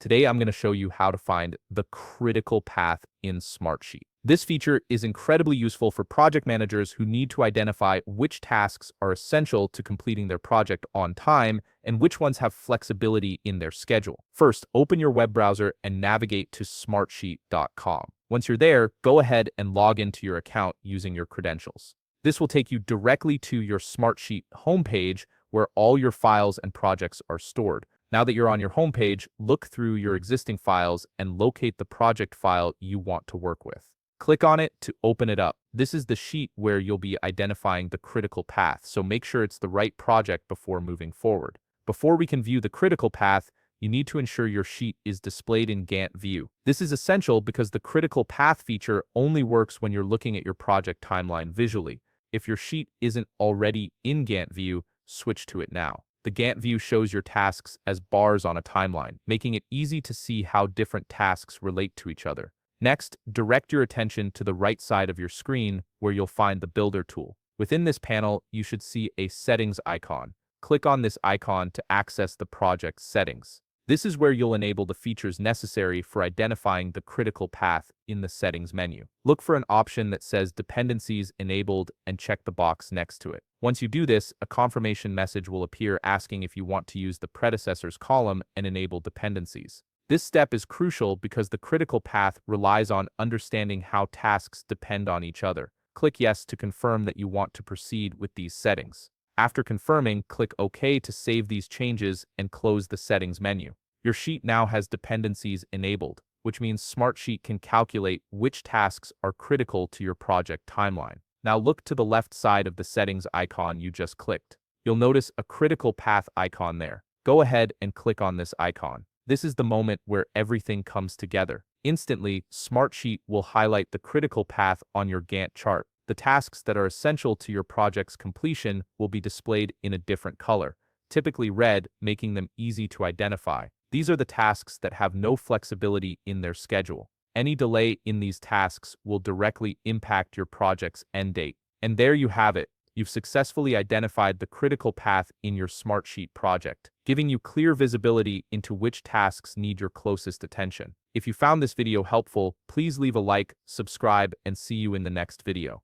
Today, I'm going to show you how to find the critical path in Smartsheet. This feature is incredibly useful for project managers who need to identify which tasks are essential to completing their project on time and which ones have flexibility in their schedule. First, open your web browser and navigate to smartsheet.com. Once you're there, go ahead and log into your account using your credentials. This will take you directly to your Smartsheet homepage where all your files and projects are stored. Now that you're on your homepage, look through your existing files and locate the project file you want to work with. Click on it to open it up. This is the sheet where you'll be identifying the critical path, so make sure it's the right project before moving forward. Before we can view the critical path, you need to ensure your sheet is displayed in Gantt view. This is essential because the critical path feature only works when you're looking at your project timeline visually. If your sheet isn't already in Gantt view, switch to it now. The Gantt view shows your tasks as bars on a timeline, making it easy to see how different tasks relate to each other. Next, direct your attention to the right side of your screen where you'll find the Builder tool. Within this panel, you should see a Settings icon. Click on this icon to access the project settings. This is where you'll enable the features necessary for identifying the critical path in the Settings menu. Look for an option that says Dependencies Enabled and check the box next to it. Once you do this, a confirmation message will appear asking if you want to use the predecessors column and enable dependencies. This step is crucial because the critical path relies on understanding how tasks depend on each other. Click Yes to confirm that you want to proceed with these settings. After confirming, click OK to save these changes and close the Settings menu. Your sheet now has dependencies enabled, which means Smartsheet can calculate which tasks are critical to your project timeline. Now look to the left side of the Settings icon you just clicked. You'll notice a critical path icon there. Go ahead and click on this icon. This is the moment where everything comes together. Instantly, Smartsheet will highlight the critical path on your Gantt chart. The tasks that are essential to your project's completion will be displayed in a different color, typically red, making them easy to identify. These are the tasks that have no flexibility in their schedule. Any delay in these tasks will directly impact your project's end date. And there you have it. You've successfully identified the critical path in your Smartsheet project, giving you clear visibility into which tasks need your closest attention. If you found this video helpful, please leave a like, subscribe, and see you in the next video.